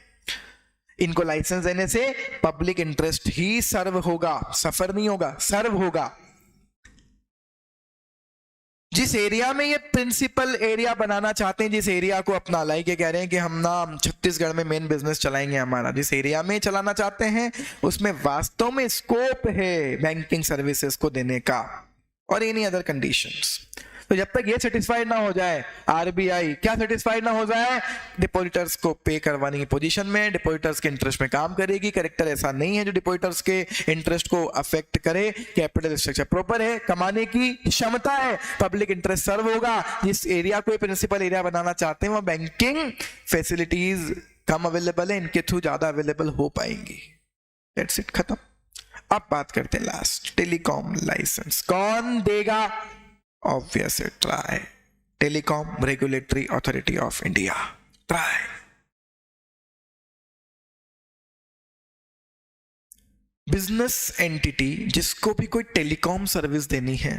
इनको लाइसेंस देने से पब्लिक इंटरेस्ट ही सर्व होगा, सफर नहीं होगा, सर्व होगा। जिस एरिया में ये प्रिंसिपल एरिया बनाना चाहते हैं, जिस एरिया को अपना लाइक ये कह रहे हैं कि हम ना छत्तीसगढ़ में मेन बिजनेस चलाएंगे हमारा, जिस एरिया में चलाना चाहते हैं उसमें वास्तव में स्कोप है बैंकिंग सर्विसेज को देने का और एनी अदर कंडीशंस। तो जब तक ये सेटिस्फाइड ना हो जाए, आरबीआई क्या सेटिस्फाइड ना हो जाए, डिपॉजिटर्स को पे करवाने की पोजीशन में, डिपॉजिटर्स के इंटरेस्ट में काम करेगी। करेक्टर ऐसा नहीं है जो डिपॉजिटर्स के इंटरेस्ट को अफेक्ट करे। कैपिटल स्ट्रक्चर प्रॉपर है, कमाने की क्षमता है, पब्लिक इंटरेस्ट सर्व होगा। जिस एरिया को प्रिंसिपल एरिया बनाना चाहते हैं वह बैंकिंग फैसिलिटीज कम अवेलेबल है, इनके थ्रू ज्यादा अवेलेबल हो पाएंगी। दैट्स इट, खत्म। अब बात करते हैं लास्ट, टेलीकॉम लाइसेंस कौन देगा? ऑब्वियस है, try, telecom regulatory authority of India, try. Business entity जिसको भी कोई टेलीकॉम सर्विस देनी है,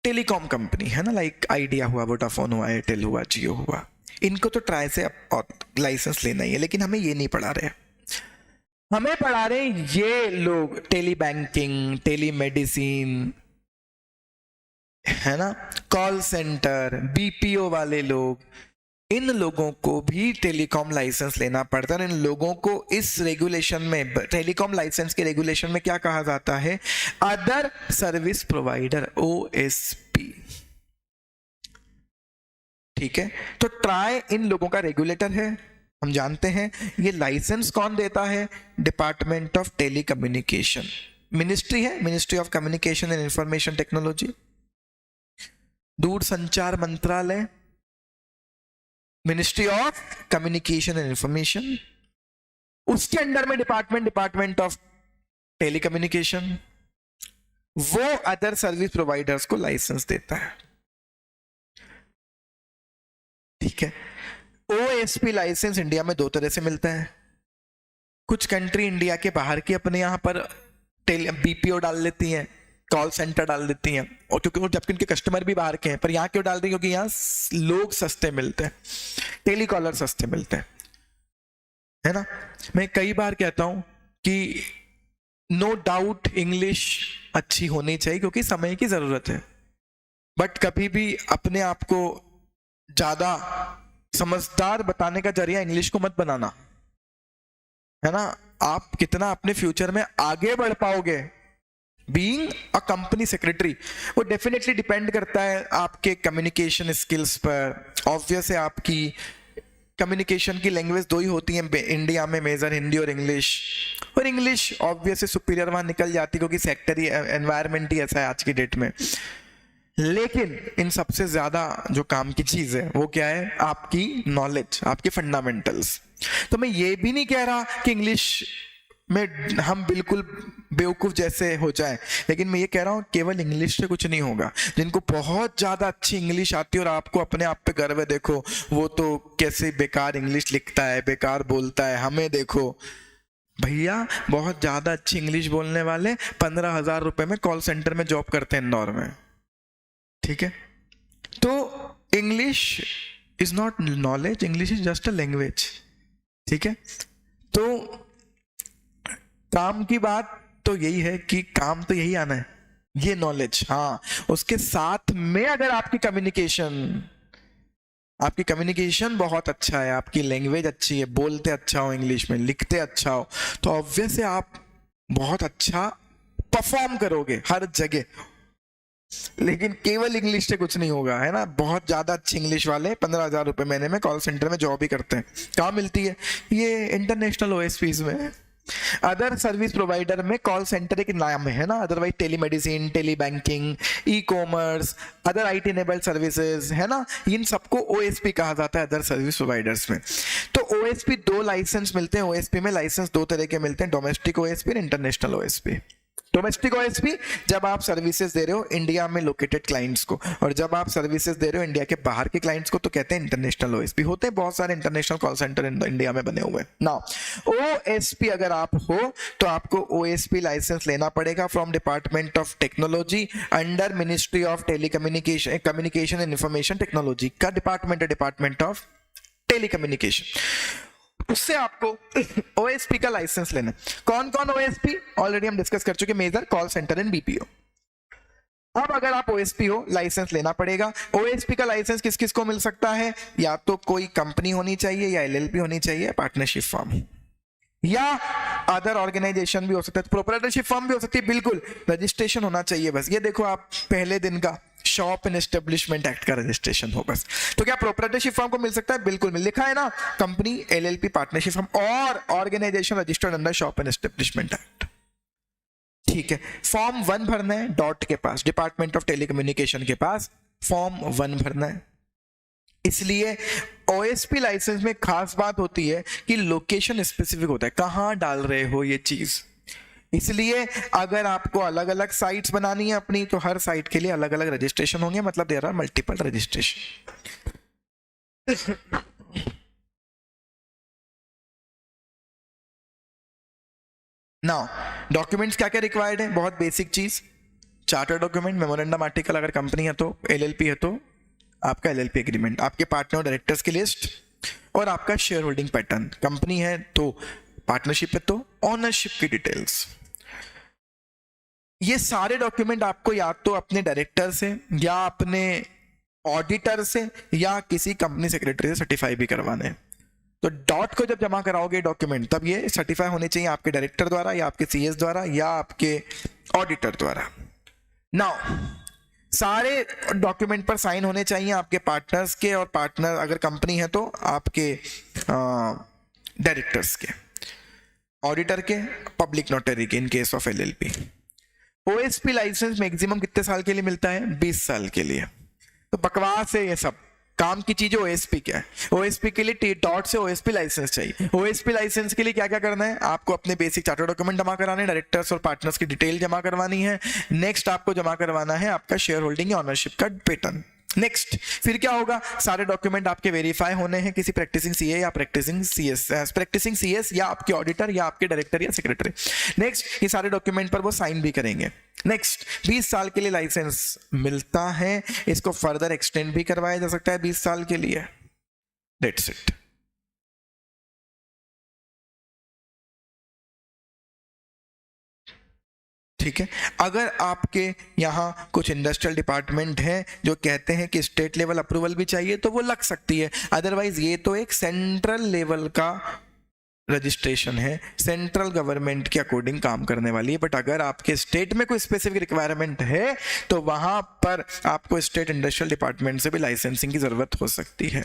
टेलीकॉम कंपनी है ना, लाइक आइडिया हुआ, वोडाफोन हुआ, एयरटेल हुआ, जियो हुआ, इनको तो ट्राई से लाइसेंस लेना ही है। लेकिन हमें ये नहीं पढ़ा रहे, हमें पढ़ा रहे ये लोग टेली बैंकिंग, टेली मेडिसिन है ना, कॉल सेंटर, बीपीओ वाले लोग, इन लोगों को भी टेलीकॉम लाइसेंस लेना पड़ता है। इन लोगों को इस रेगुलेशन में, टेलीकॉम लाइसेंस के रेगुलेशन में क्या कहा जाता है? Other service provider, OSP। ठीक है, तो ट्राई इन लोगों का रेगुलेटर है, हम जानते हैं। ये लाइसेंस कौन देता है? डिपार्टमेंट ऑफ टेलीकम्युनिकेशन, मिनिस्ट्री है, ministry of communication and information technology, दूरसंचार मंत्रालय, ministry of communication and information, उसके अंडर में डिपार्टमेंट ऑफ टेलीकम्युनिकेशन, वो अदर सर्विस प्रोवाइडर्स को लाइसेंस देता है। ठीक है, OSP लाइसेंस इंडिया में 2 तरह से मिलता है। कुछ कंट्री इंडिया के बाहर की अपने यहां पर BPO डाल लेती हैं, कॉल सेंटर डाल देती हैं, और क्योंकि जबकि उनके कस्टमर भी बाहर के हैं, पर यहाँ क्यों डाल रही है? क्योंकि यहाँ लोग सस्ते मिलते हैं, टेलीकॉलर सस्ते मिलते हैं, है ना। मैं कई बार कहता हूं कि नो डाउट इंग्लिश अच्छी होनी चाहिए क्योंकि समय की जरूरत है, बट कभी भी अपने आप को ज्यादा समझदार बताने का जरिया इंग्लिश को मत बनाना, है ना। आप कितना अपने फ्यूचर में आगे बढ़ पाओगे बीइंग अ कंपनी सेक्रेटरी, वो डेफिनेटली डिपेंड करता है आपके कम्युनिकेशन स्किल्स पर। ऑब्वियस है, आपकी कम्युनिकेशन की लैंग्वेज 2 ही होती हैं इंडिया में, मेजर हिंदी और इंग्लिश, और इंग्लिश ऑब्वियस सुपीरियर वहां निकल जाती है क्योंकि सेक्टर ही, एनवायरमेंट ही ऐसा है आज की डेट में। लेकिन इन सबसे ज्यादा जो काम की चीज है वो क्या है? आपकी नॉलेज, आपके फंडामेंटल्स। तो मैं ये भी नहीं कह रहा कि इंग्लिश में हम बिल्कुल बेवकूफ जैसे हो जाए, लेकिन मैं ये कह रहा हूँ केवल इंग्लिश से कुछ नहीं होगा। जिनको बहुत ज्यादा अच्छी इंग्लिश आती है और आपको अपने आप पे गर्व है, देखो वो तो कैसे बेकार इंग्लिश लिखता है, बेकार बोलता है, हमें देखो। भैया बहुत ज्यादा अच्छी इंग्लिश बोलने वाले 15,000 रुपए में कॉल सेंटर में जॉब करते हैं इंदौर में। ठीक है, तो English is not knowledge, English is just a language. ठीक है, तो काम की बात तो यही है कि काम तो यही आना है, ये नॉलेज, हाँ। उसके साथ में अगर आपकी कम्युनिकेशन बहुत अच्छा है, आपकी लैंग्वेज अच्छी है, बोलते अच्छा हो इंग्लिश में, लिखते अच्छा हो, तो ऑब्वियस है आप बहुत अच्छा परफॉर्म करोगे हर जगह। लेकिन केवल इंग्लिश से कुछ नहीं होगा, है ना। बहुत ज्यादा अच्छी इंग्लिश वाले 15,000 रुपए महीने में कॉल सेंटर में जॉब ही करते हैं। कहाँ मिलती है ये? इंटरनेशनल ओएसपीज में, अदर सर्विस प्रोवाइडर में कॉल सेंटर एक नाम है ना, otherwise telemedicine, tele banking, e commerce, other IT enabled services, है ना, इन सबको ओएसपी कहा जाता है अदर सर्विस प्रोवाइडर्स में। तो ओएसपी 2 लाइसेंस मिलते हैं। ओएसपी में लाइसेंस 2 तरह के मिलते हैं, डोमेस्टिक ओएसपी और इंटरनेशनल ओएसपी। डोमेस्टिक ओएसपी जब आप सर्विसेज दे रहे हो इंडिया में लोकेटेड क्लाइंट्स को, और जब आप सर्विसेज दे रहे हो इंडिया के बाहर के क्लाइंट्स को तो कहते हैं इंटरनेशनल ओएसपी। होते हैं बहुत सारे इंटरनेशनल कॉल सेंटर इंडिया में बने हुए। नाउ ओएसपी अगर आप हो तो आपको ओएसपी लाइसेंस लेना पड़ेगा from department of technology under ministry of communication and information technology का डिपार्टमेंट है, डिपार्टमेंट ऑफ टेलीकम्युनिकेशन। उससे आपको ओएसपी का लाइसेंस लेना। कौन कौन ओएसपी? ऑलरेडी हम डिस्कस कर चुके, major, call centre and BPO. अब अगर आप ओएसपी हो, लाइसेंस लेना पड़ेगा। ओएसपी का लाइसेंस किस किस को मिल सकता है? या तो कोई कंपनी होनी चाहिए, या एलएलपी होनी चाहिए, पार्टनरशिप फर्म, या अदर ऑर्गेनाइजेशन भी हो सकता है, प्रोप्राइटरशिप फर्म भी हो सकती है। बिल्कुल रजिस्ट्रेशन होना चाहिए बस। ये देखो आप पहले दिन का शॉप एंड एस्टेब्लिशमेंट एक्ट का रजिस्ट्रेशन हो बस। तो क्या प्रोप्राइटरशिप फर्म को मिल सकता है? बिल्कुल मिल, लिखा है ना, कंपनी, एलएलपी, पार्टनरशिप फर्म और organisation registered under shop and establishment act. ठीक है, फॉर्म 1 भरना है डॉट के पास, डिपार्टमेंट ऑफ टेलीकम्युनिकेशन के पास फॉर्म 1 भरना है। इसलिए ओएसपी लाइसेंस में खास बात होती है कि लोकेशन स्पेसिफिक होता है, कहां डाल रहे हो ये चीज। इसलिए अगर आपको अलग अलग साइट्स बनानी है अपनी, तो हर साइट के लिए अलग अलग रजिस्ट्रेशन होंगे, मतलब there are multiple registration. Now documents क्या क्या रिक्वायर्ड है? बहुत बेसिक चीज, चार्टर डॉक्यूमेंट, मेमोरेंडम आर्टिकल, अगर कंपनी है तो, एलएलपी है तो आपका एलएलपी एग्रीमेंट, आपके पार्टनर और डायरेक्टर्स की लिस्ट, और आपका शेयर होल्डिंग पैटर्न। कंपनी है तो, पार्टनरशिप है तो ऑनरशिप की डिटेल्स। ये सारे डॉक्यूमेंट आपको या तो अपने डायरेक्टर से, या अपने ऑडिटर से, या किसी कंपनी सेक्रेटरी से सर्टिफाई भी करवाने। तो डॉट को जब जमा कराओगे डॉक्यूमेंट, तब ये सर्टिफाई होने चाहिए आपके डायरेक्टर द्वारा, या आपके सीएस द्वारा, या आपके ऑडिटर द्वारा। नाउ सारे डॉक्यूमेंट पर साइन होने चाहिए आपके पार्टनर्स के, और पार्टनर अगर कंपनी है तो आपके डायरेक्टर्स के, ऑडिटर के, पब्लिक नोटरी के in case of LLP. OSP licence maximum कितने साल के लिए मिलता है? 20 साल के लिए। तो बकवास है ये सब, काम की चीज। ओएसपी क्या है? ओएसपी के लिए डॉट से ओएसपी लाइसेंस चाहिए। ओएसपी लाइसेंस के लिए क्या क्या करना है? आपको अपने बेसिक चार्टर डॉक्यूमेंट जमा कराने, डायरेक्टर्स और पार्टनर्स की डिटेल जमा करवानी है। नेक्स्ट आपको जमा करवाना है आपका शेयर होल्डिंग या ऑनरशिप का पैटर्न। नेक्स्ट फिर क्या होगा? सारे डॉक्यूमेंट आपके वेरीफाई होने हैं किसी प्रैक्टिसिंग सीए या प्रैक्टिसिंग सीएस या आपके ऑडिटर या आपके डायरेक्टर या सेक्रेटरी। नेक्स्ट ये सारे डॉक्यूमेंट पर वो साइन भी करेंगे। नेक्स्ट 20 साल के लिए लाइसेंस मिलता है, इसको फर्दर एक्सटेंड भी करवाया जा सकता है 20 साल के लिए। That's it. ठीक है, अगर आपके यहाँ कुछ इंडस्ट्रियल डिपार्टमेंट हैं जो कहते हैं कि स्टेट लेवल अप्रूवल भी चाहिए, तो वो लग सकती है। अदरवाइज ये तो एक सेंट्रल लेवल का रजिस्ट्रेशन है, सेंट्रल गवर्नमेंट के अकॉर्डिंग काम करने वाली है। बट अगर आपके स्टेट में कोई स्पेसिफिक रिक्वायरमेंट है तो वहां पर आपको स्टेट इंडस्ट्रियल डिपार्टमेंट से भी लाइसेंसिंग की जरूरत हो सकती है।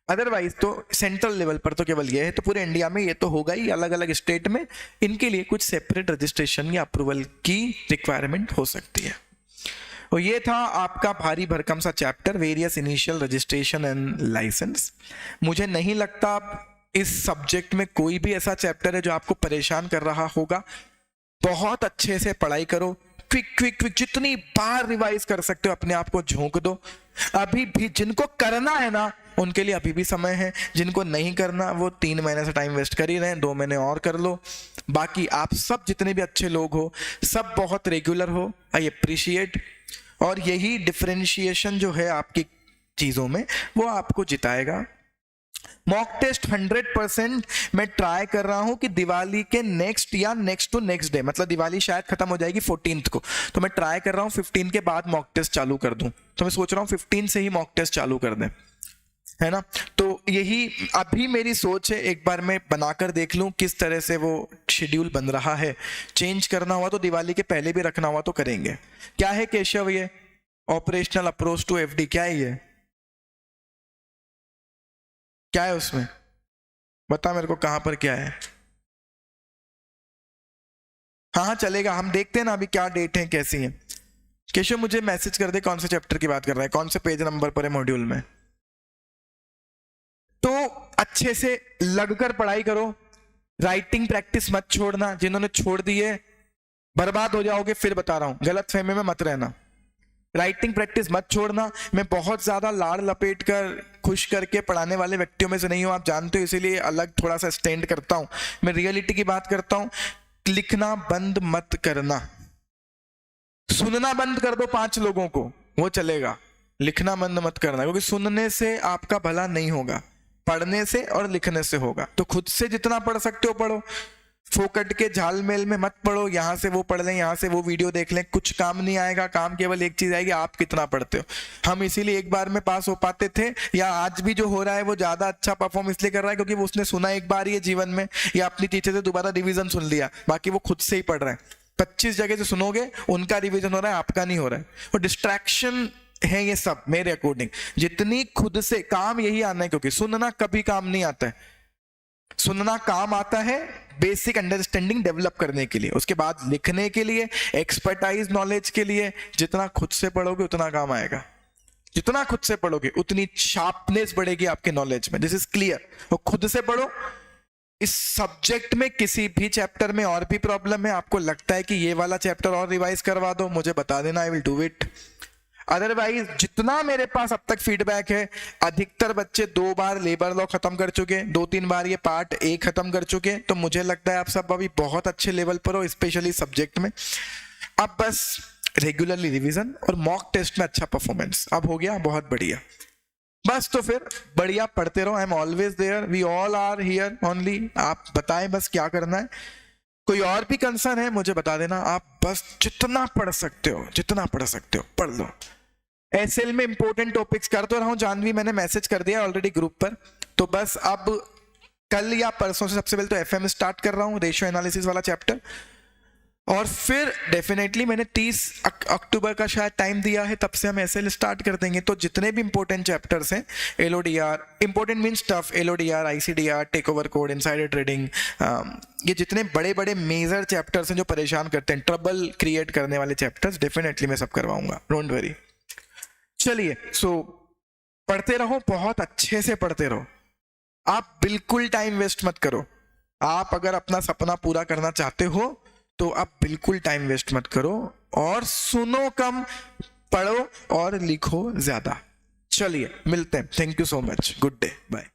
अदरवाइज तो सेंट्रल लेवल पर तो केवल ये है, तो पूरे इंडिया में ये तो होगा ही। अलग अलग स्टेट में इनके लिए कुछ सेपरेट रजिस्ट्रेशन या अप्रूवल की रिक्वायरमेंट हो सकती है। और ये था आपका भारी भरकम सा chapter, various initial registration and licence. मुझे नहीं लगता इस सब्जेक्ट में कोई भी ऐसा चैप्टर है जो आपको परेशान कर रहा होगा। बहुत अच्छे से पढ़ाई करो, क्विक जितनी बार रिवाइज कर सकते हो अपने आप को झोंक दो। अभी भी जिनको करना है ना उनके लिए अभी भी समय है, जिनको नहीं करना वो 3 महीने से टाइम वेस्ट कर ही रहे हैं, 2 महीने और कर लो। बाकी आप सब जितने भी अच्छे लोग हो, सब बहुत रेगुलर हो, आई अप्रिशिएट। और यही डिफरेंशिएशन जो है आपकी चीजों में वो आपको जिताएगा। मॉक टेस्ट 100% मैं ट्राई कर रहा हूं कि दिवाली के नेक्स्ट या नेक्स्ट टू नेक्स्ट डे, मतलब दिवाली शायद खत्म हो जाएगी 14th को, तो मैं ट्राई कर रहा हूं 15 के बाद मॉक टेस्ट चालू कर दूं। तो मैं सोच रहा हूं 15 से ही मॉक टेस्ट चालू कर दें, है ना। तो यही अभी मेरी सोच है, एक बार मैं बनाकर देख लूं किस तरह से वो शेड्यूल बन रहा है। चेंज करना हुआ तो दिवाली के पहले भी रखना हुआ तो करेंगे। क्या है केशव ये ऑपरेशनल अप्रोच टू एफडी, क्या है ये, क्या है उसमें, बता मेरे को कहां पर क्या है। हाँ हाँ चलेगा, हम देखते हैं ना अभी क्या डेट है कैसी है। केशव मुझे मैसेज कर दे कौन से चैप्टर की बात कर रहा है, कौन से पेज नंबर पर है मॉड्यूल में। तो अच्छे से लगकर पढ़ाई करो, राइटिंग प्रैक्टिस मत छोड़ना, जिन्होंने छोड़ दी है बर्बाद हो जाओगे। फिर बता रहा हूं गलत फहमी में मत रहना, राइटिंग प्रैक्टिस मत छोड़ना। मैं बहुत ज्यादा लाड़ लपेट कर खुश करके पढ़ाने वाले व्यक्तियों में से नहीं हूं, आप जानते हो, इसीलिए अलग थोड़ा सा स्टैंड करता हूं। मैं रियलिटी की बात करता हूं। लिखना बंद मत करना, सुनना बंद कर दो 5 लोगों को, वो चलेगा। लिखना बंद मत करना, क्योंकि सुनने से आपका भला नहीं होगा, पढ़ने से और लिखने से होगा। तो खुद से जितना पढ़ सकते हो पढ़ो, फोकट के झालमेल में मत पढ़ो, यहां से वो पढ़ लें, यहां से वो वीडियो देख लें, कुछ काम नहीं आएगा। काम केवल एक चीज आएगी, आप कितना पढ़ते हो। हम इसीलिए एक बार में पास हो पाते थे, या आज भी जो हो रहा है वो ज्यादा अच्छा परफॉर्म इसलिए कर रहा है क्योंकि वो उसने सुना एक बार ही है जीवन में, या अपनी टीचर से दोबारा रिवीजन सुन लिया, बाकी वो खुद से ही पढ़ रहे हैं। 25 जगह से सुनोगे, उनका रिवीजन हो रहा है, आपका नहीं हो रहा है। और डिस्ट्रैक्शन है ये सब मेरे अकॉर्डिंग। जितनी खुद से काम यही आना है, क्योंकि सुनना कभी काम नहीं आता है। सुनना काम आता है बेसिक अंडरस्टैंडिंग डेवलप करने के लिए, उसके बाद लिखने के लिए, एक्सपर्टाइज नॉलेज के लिए। जितना खुद से पढ़ोगे उतना काम आएगा, जितना खुद से पढ़ोगे उतनी शार्पनेस बढ़ेगी आपके नॉलेज में। This is clear. और खुद से पढ़ो। इस सब्जेक्ट में किसी भी चैप्टर में और भी प्रॉब्लम है, आपको लगता है कि ये वाला चैप्टर और रिवाइज करवा दो, मुझे बता देना, I will do it. Otherwise जितना मेरे पास अब तक फीडबैक है, अधिकतर बच्चे 2 बार लेबर लॉ खत्म कर चुके, 2-3 बार ये पार्ट 1 खत्म कर चुके। तो मुझे लगता है आप सब अभी बहुत अच्छे लेवल पर हो, स्पेशली सब्जेक्ट में। अब बस रेगुलरली रिवीजन और मॉक टेस्ट में अच्छा परफॉर्मेंस, अब हो गया, बहुत बढ़िया। बस तो फिर बढ़िया पढ़ते रहो। I am always there, we all are here only. आप बताएं बस क्या करना है। कोई और भी कंसर्न है मुझे बता देना। आप बस जितना पढ़ सकते हो, जितना पढ़ सकते हो पढ़ लो। एसएल में इंपॉर्टेंट टॉपिक्स कर तो रहा हूं, जानवी मैंने मैसेज कर दिया ऑलरेडी ग्रुप पर। तो बस अब कल या परसों से सबसे पहले तो एफएम स्टार्ट कर रहा हूं, रेशियो एनालिसिस वाला चैप्टर। और फिर डेफिनेटली मैंने 30 अक्टूबर का शायद टाइम दिया है, तब से हम एसएल स्टार्ट कर देंगे। तो जितने भी इंपॉर्टेंट चैप्टर्स हैं, LODR, important means tough, LODR, ICDR, take over code, insider trading, ये जितने बड़े बड़े मेजर चैप्टर्स हैं जो परेशान करते हैं, ट्रबल क्रिएट करने वाले चैप्टर्स, डेफिनेटली मैं सब करवाऊंगा, डोंट वरी। चलिए, सो पढ़ते रहो, बहुत अच्छे से पढ़ते रहो। आप बिल्कुल टाइम वेस्ट मत करो। आप अगर अपना सपना पूरा करना चाहते हो तो आप बिल्कुल टाइम वेस्ट मत करो, और सुनो कम, पढ़ो और लिखो ज्यादा। चलिए मिलते हैं। Thank you so much, good day, bye.